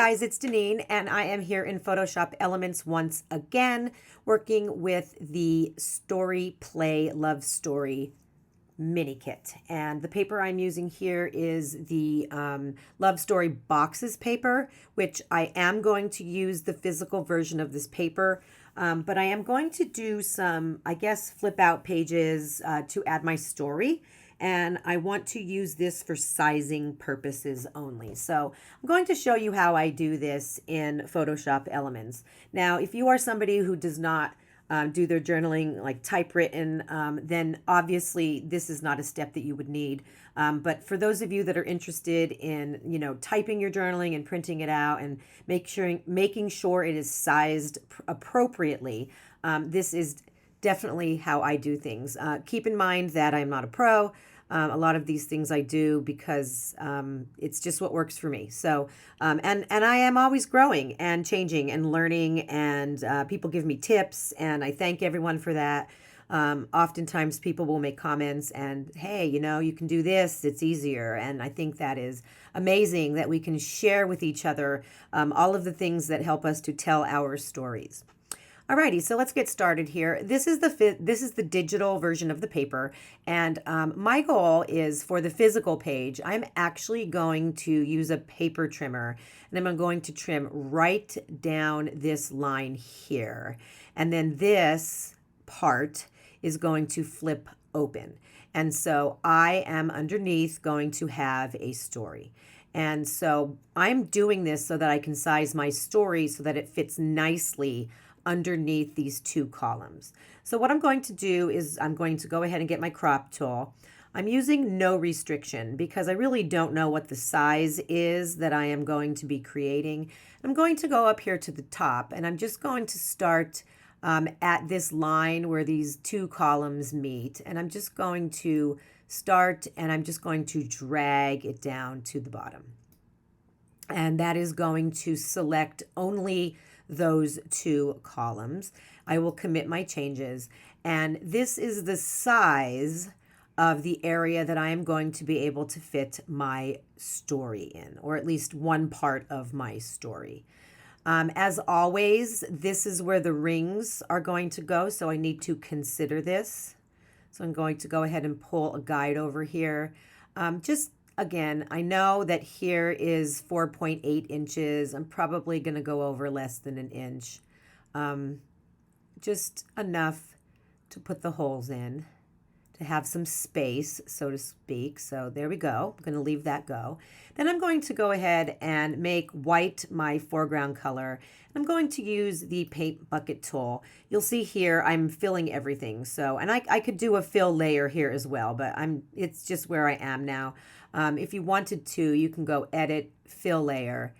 guys, it's Deneen, and I am here in Photoshop Elements once again, working with the Story Play Love Story mini kit. And the paper I'm using here is the Love Story Boxes paper, which I am going to use the physical version of this paper. But I am going to do some, I guess, flip out pages to add my story. And I want to use this for sizing purposes only. So I'm going to show you how I do this in Photoshop Elements. Now, if you are somebody who does not do their journaling like typewritten, then obviously this is not a step that you would need. But for those of you that are interested in, typing your journaling and printing it out and making sure it is sized appropriately, this is definitely how I do things. Keep in mind that I'm not a pro. A lot of these things I do because it's just what works for me. So, and I am always growing and changing and learning, and people give me tips, and I thank everyone for that. Oftentimes people will make comments and, hey, you can do this, it's easier. And I think that is amazing that we can share with each other all of the things that help us to tell our stories. Alrighty, so let's get started here. This is the digital version of the paper, and my goal is for the physical page, I'm actually going to use a paper trimmer, and I'm going to trim right down this line here. And then this part is going to flip open. And so I am underneath going to have a story. And so I'm doing this so that I can size my story so that it fits nicely underneath these two columns. So what I'm going to do is I'm going to go ahead and get my crop tool. I'm using no restriction because I really don't know what the size is that I am going to be creating. I'm going to go up here to the top, and I'm just going to start at this line where these two columns meet, and I'm just going to start and I'm just going to drag it down to the bottom. And that is going to select only those two columns. I will commit my changes, and this is the size of the area that I am going to be able to fit my story in, or at least one part of my story. As always, this is where the rings are going to go, so I need to consider this. So I'm going to go ahead and pull a guide over here. Again, I know that here is 4.8 inches. I'm probably going to go over less than an inch. Just enough to put the holes in, to have some space, so to speak. So there we go. I'm going to leave that go. Then I'm going to go ahead and make white my foreground color. I'm going to use the paint bucket tool. You'll see here I'm filling everything. So, and I could do a fill layer here as well, but it's just where I am now. If you wanted to, you can go edit, fill layer,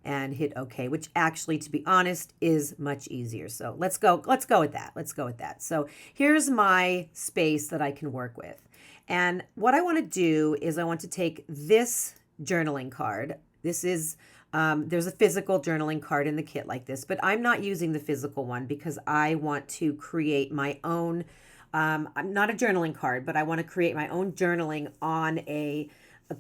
and hit OK, which actually, to be honest, is much easier. So let's go with that. Let's go with that. So here's my space that I can work with. And what I want to do is I want to take this journaling card. This is, there's a physical journaling card in the kit like this, but I'm not using the physical one because I want to create my own, I'm not a journaling card, but I want to create my own journaling on a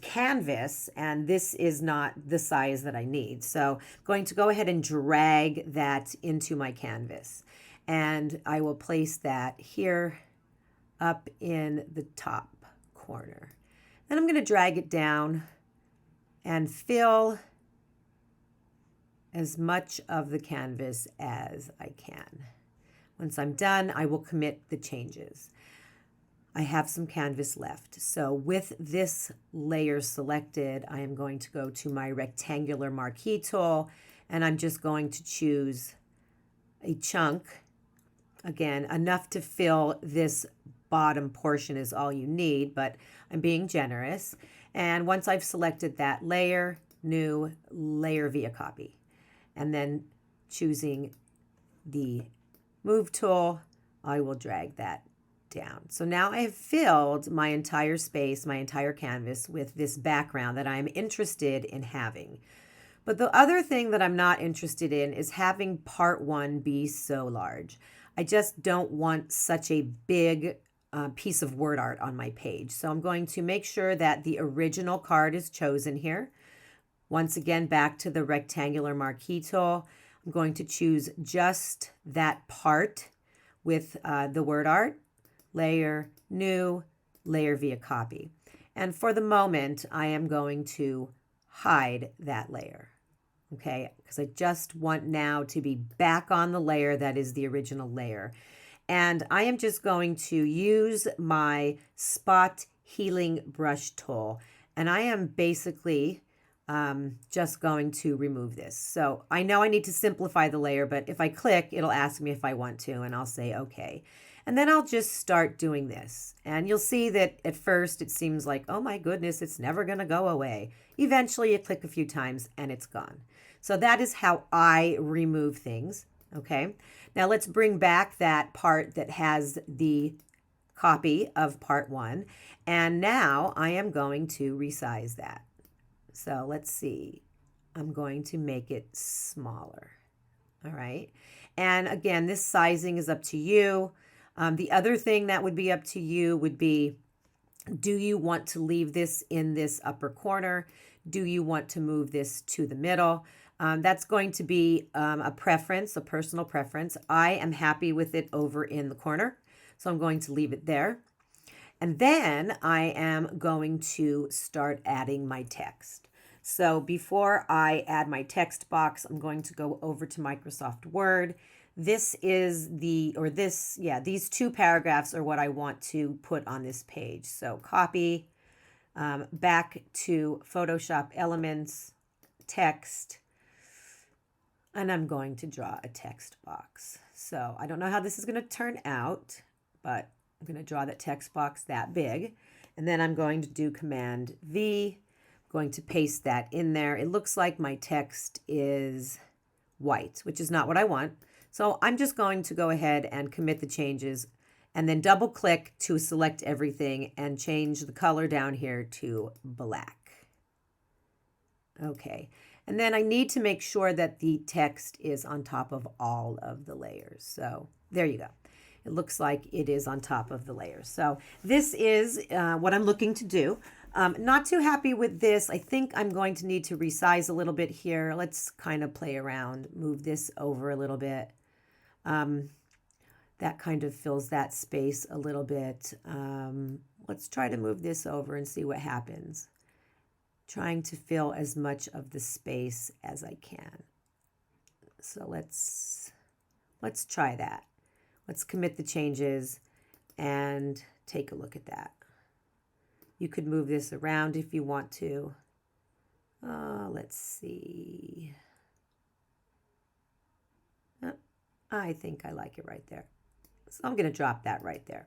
canvas, and this is not the size that I need. So I'm going to go ahead and drag that into my canvas, and I will place that here up in the top corner. Then I'm going to drag it down and fill as much of the canvas as I can. Once I'm done, I will commit the changes. I have some canvas left. So with this layer selected, I am going to go to my rectangular marquee tool, and I'm just going to choose a chunk. Again, enough to fill this bottom portion is all you need, but I'm being generous. And once I've selected that layer, new layer via copy, and then choosing the move tool, I will drag that down. So now I have filled my entire space, my entire canvas with this background that I'm interested in having. But the other thing that I'm not interested in is having part one be so large. I just don't want such a big piece of word art on my page. So I'm going to make sure that the original card is chosen here. Once again, back to the rectangular marquee tool. I'm going to choose just that part with the word art, layer, new, layer via copy. And for the moment, I am going to hide that layer, okay? Because I just want now to be back on the layer that is the original layer. And I am just going to use my spot healing brush tool. And I am basically just going to remove this. So I know I need to simplify the layer, but if I click, it'll ask me if I want to, and I'll say okay. And then I'll just start doing this. And you'll see that at first it seems like, oh my goodness, it's never going to go away. Eventually you click a few times and it's gone. So that is how I remove things. Okay. Now let's bring back that part that has the copy of part 1. And now I am going to resize that. So let's see. I'm going to make it smaller. All right. And again, this sizing is up to you. The other thing that would be up to you would be, do you want to leave this in this upper corner? Do you want to move this to the middle? That's going to be a preference, a personal preference. I am happy with it over in the corner, so I'm going to leave it there. And then I am going to start adding my text. So before I add my text box, I'm going to go over to Microsoft Word. This is these 2 paragraphs are what I want to put on this page. So copy, back to Photoshop Elements, text, and I'm going to draw a text box. So I don't know how this is going to turn out, but I'm going to draw that text box that big. And then I'm going to do Command V, going to paste that in there. It looks like my text is white, which is not what I want. So I'm just going to go ahead and commit the changes and then double click to select everything and change the color down here to black. Okay. And then I need to make sure that the text is on top of all of the layers. So there you go. It looks like it is on top of the layers. So this is what I'm looking to do. Not too happy with this. I think I'm going to need to resize a little bit here. Let's kind of play around, move this over a little bit. That kind of fills that space a little bit. Let's try to move this over and see what happens. Trying to fill as much of the space as I can. So let's try that. Let's commit the changes and take a look at that. You could move this around if you want to. Let's see. I think I like it right there. So I'm going to drop that right there.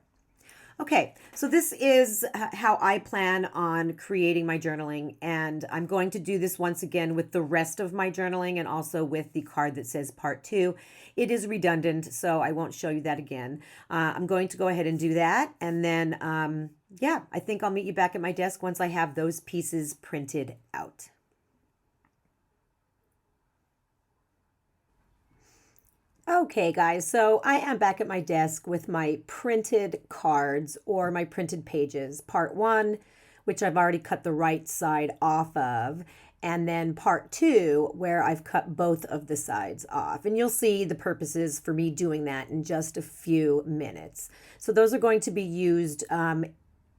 Okay, so this is how I plan on creating my journaling, and I'm going to do this once again with the rest of my journaling and also with the card that says part 2. It is redundant, so I won't show you that again. I'm going to go ahead and do that, and then, I think I'll meet you back at my desk once I have those pieces printed out. Okay, guys, so I am back at my desk with my printed cards or my printed pages. Part 1, which I've already cut the right side off of, and then part 2, where I've cut both of the sides off. And you'll see the purposes for me doing that in just a few minutes. So those are going to be used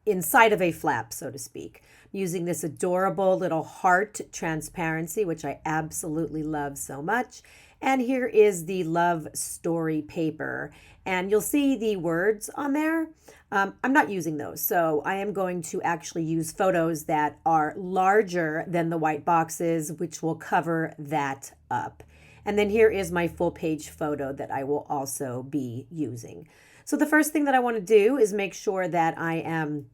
inside of a flap, so to speak. I'm using this adorable little heart transparency, which I absolutely love so much. And here is the love story paper. And you'll see the words on there. I'm not using those. So I am going to actually use photos that are larger than the white boxes, which will cover that up. And then here is my full page photo that I will also be using. So the first thing that I want to do is make sure that I am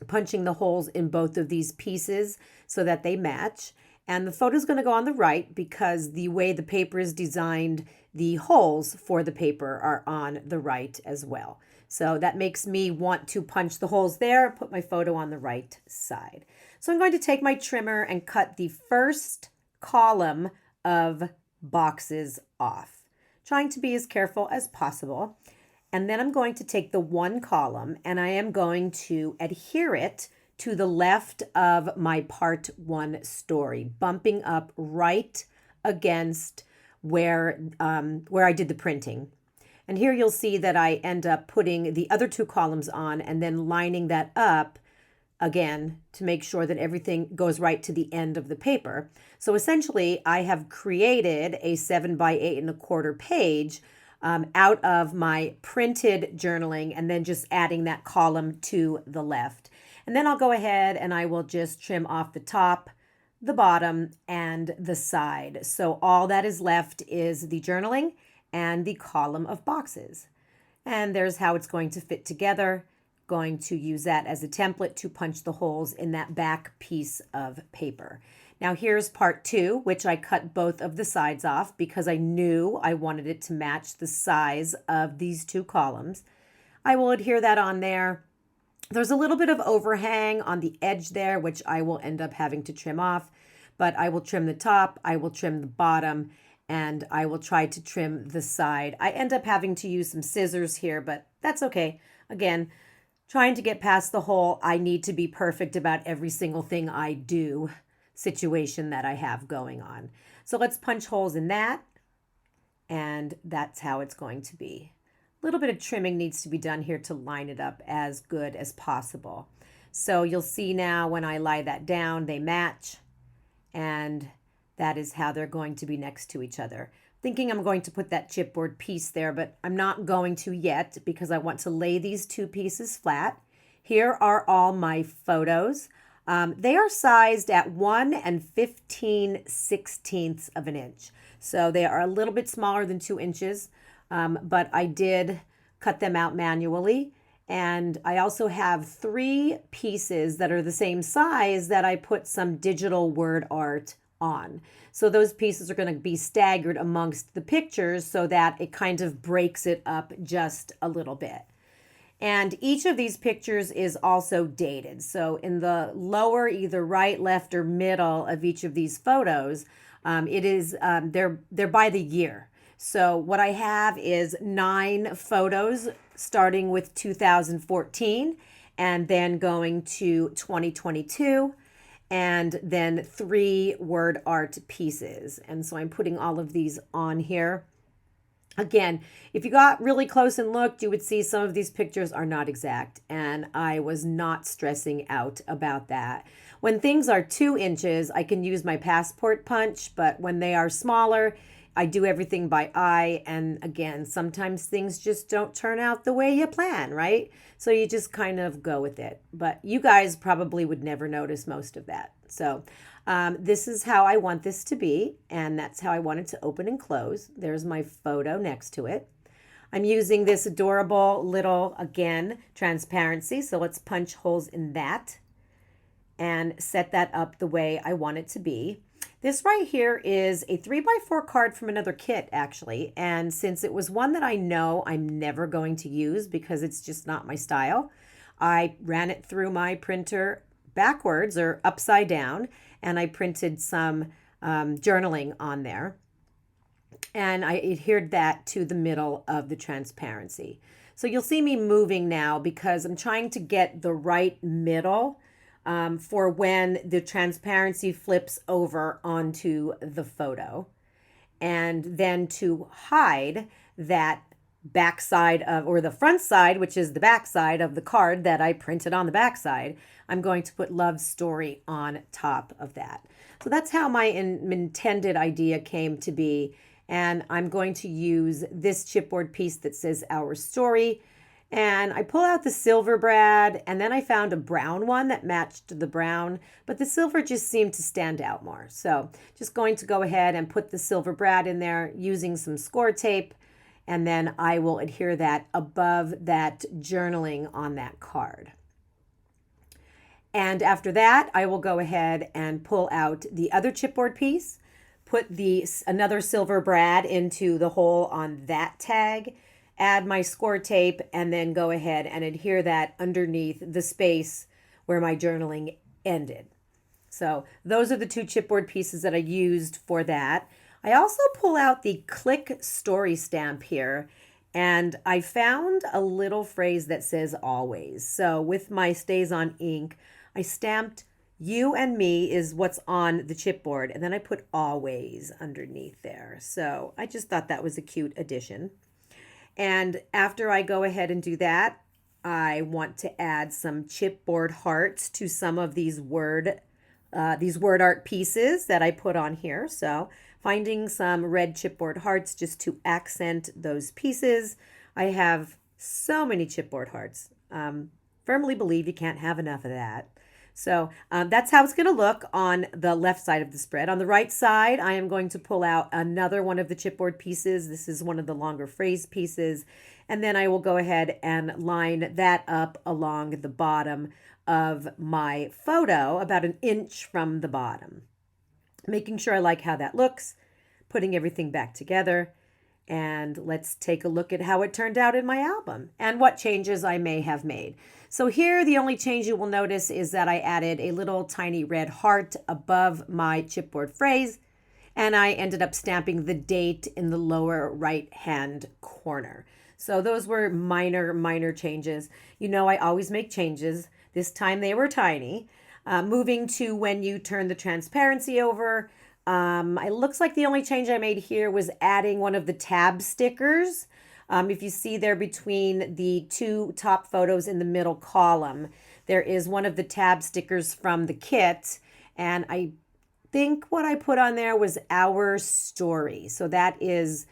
punching the holes in both of these pieces so that they match. And the photo is going to go on the right because the way the paper is designed, the holes for the paper are on the right as well. So that makes me want to punch the holes there, put my photo on the right side. So I'm going to take my trimmer and cut the first column of boxes off, trying to be as careful as possible. And then I'm going to take the one column and I am going to adhere it to the left of my part 1 story, bumping up right against where I did the printing. And here you'll see that I end up putting the other 2 columns on and then lining that up again to make sure that everything goes right to the end of the paper. So essentially, I have created a 7 by 8 1/4 page out of my printed journaling and then just adding that column to the left. And then I'll go ahead and I will just trim off the top, the bottom, and the side. So all that is left is the journaling and the column of boxes. And there's how it's going to fit together. Going to use that as a template to punch the holes in that back piece of paper. Now here's part 2, which I cut both of the sides off because I knew I wanted it to match the size of these 2 columns. I will adhere that on there. There's a little bit of overhang on the edge there, which I will end up having to trim off, but I will trim the top, I will trim the bottom, and I will try to trim the side. I end up having to use some scissors here, but that's okay. Again, trying to get past the whole I need to be perfect about every single thing I do situation that I have going on. So let's punch holes in that, and that's how it's going to be. A little bit of trimming needs to be done here to line it up as good as possible. So you'll see now when I lie that down, they match, and that is how they're going to be next to each other. Thinking I'm going to put that chipboard piece there, but I'm not going to yet because I want to lay these 2 pieces flat. Here are all my photos. They are sized at 1 15/16 of an inch. So they are a little bit smaller than 2 inches, but I did cut them out manually. And I also have 3 pieces that are the same size that I put some digital word art on. So those pieces are going to be staggered amongst the pictures so that it kind of breaks it up just a little bit. And each of these pictures is also dated. So in the lower, either right, left, or middle of each of these photos, they're by the year. So what I have is 9 photos starting with 2014 and then going to 2022. And then 3 word art pieces. And so I'm putting all of these on here. Again, if you got really close and looked, you would see some of these pictures are not exact. And I was not stressing out about that. When things are 2 inches, I can use my passport punch. But when they are smaller, I do everything by eye. And again, sometimes things just don't turn out the way you plan, right? So you just kind of go with it. But you guys probably would never notice most of that. So this is how I want this to be. And that's how I want it to open and close. There's my photo next to it. I'm using this adorable little, again, transparency. So let's punch holes in that and set that up the way I want it to be. This right here is a 3x4 card from another kit, actually. And since it was one that I know I'm never going to use because it's just not my style, I ran it through my printer backwards or upside down, and I printed some journaling on there. And I adhered that to the middle of the transparency. So you'll see me moving now because I'm trying to get the right middle for when the transparency flips over onto the photo. And then to hide that back side of, or the front side, which is the back side of the card that I printed on the back side, I'm going to put love story on top of that. So that's how my intended idea came to be. And I'm going to use this chipboard piece that says our story. And I pull out the silver brad, and then I found a brown one that matched the brown, but the silver just seemed to stand out more. So just going to go ahead and put the silver brad in there using some score tape, and then I will adhere that above that journaling on that card. And after that, I will go ahead and pull out the other chipboard piece, put another silver brad into the hole on that tag, add my score tape, and then go ahead and adhere that underneath the space where my journaling ended. So those are the 2 chipboard pieces that I used for that. I also pull out the click story stamp here, and I found a little phrase that says always. So with my Stays on ink, I stamped you and me is what's on the chipboard, and then I put always underneath there. So I just thought that was a cute addition. And after I go ahead and do that, I want to add some chipboard hearts to some of these word art pieces that I put on here. So finding some red chipboard hearts just to accent those pieces. I have so many chipboard hearts. Firmly believe you can't have enough of that. So that's how it's going to look on the left side of the spread. On the right side, I am going to pull out another one of the chipboard pieces. This is one of the longer phrase pieces. And then I will go ahead and line that up along the bottom of my photo, about an inch from the bottom. Making sure I like how that looks, putting everything back together. And let's take a look at how it turned out in my album and what changes I may have made. So here, the only change you will notice is that I added a little tiny red heart above my chipboard phrase, and I ended up stamping the date in the lower right-hand corner. So those were minor changes. You know, I always make changes. This time they were tiny. Moving to when you turn the transparency over, it looks like the only change I made here was adding one of the tab stickers. If you see there between the two top photos in the middle column, there is one of the tab stickers from the kit. And I think what I put on there was our story. So that is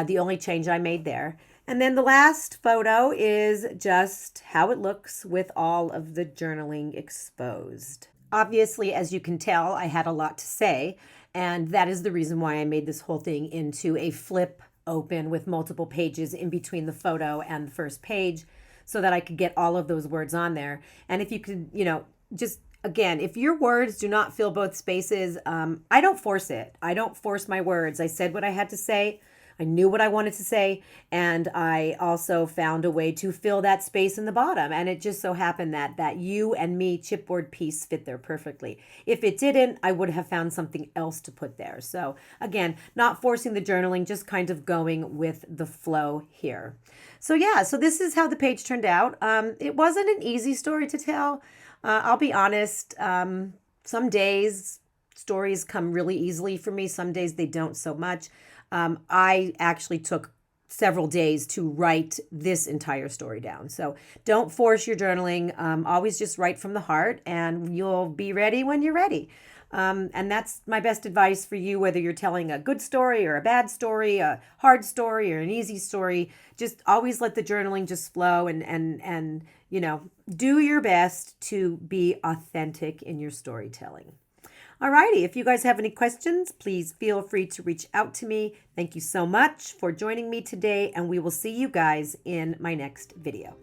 the only change I made there. And then the last photo is just how it looks with all of the journaling exposed. Obviously, as you can tell, I had a lot to say, and that is the reason why I made this whole thing into a flip open with multiple pages in between the photo and the first page so that I could get all of those words on there. And if you could, just again, if your words do not fill both spaces, I don't force it. I don't force my words. I said what I had to say. I knew what I wanted to say, and I also found a way to fill that space in the bottom. And it just so happened that you and me chipboard piece fit there perfectly. If it didn't, I would have found something else to put there. So again, not forcing the journaling, just kind of going with the flow here. So yeah, so this is how the page turned out. It wasn't an easy story to tell. I'll be honest, some days stories come really easily for me. Some days they don't so much. I actually took several days to write this entire story down. So don't force your journaling. Always just write from the heart and you'll be ready when you're ready. And that's my best advice for you, whether you're telling a good story or a bad story, a hard story or an easy story. Just always let the journaling just flow and do your best to be authentic in your storytelling. Alrighty, if you guys have any questions, please feel free to reach out to me. Thank you so much for joining me today, and we will see you guys in my next video.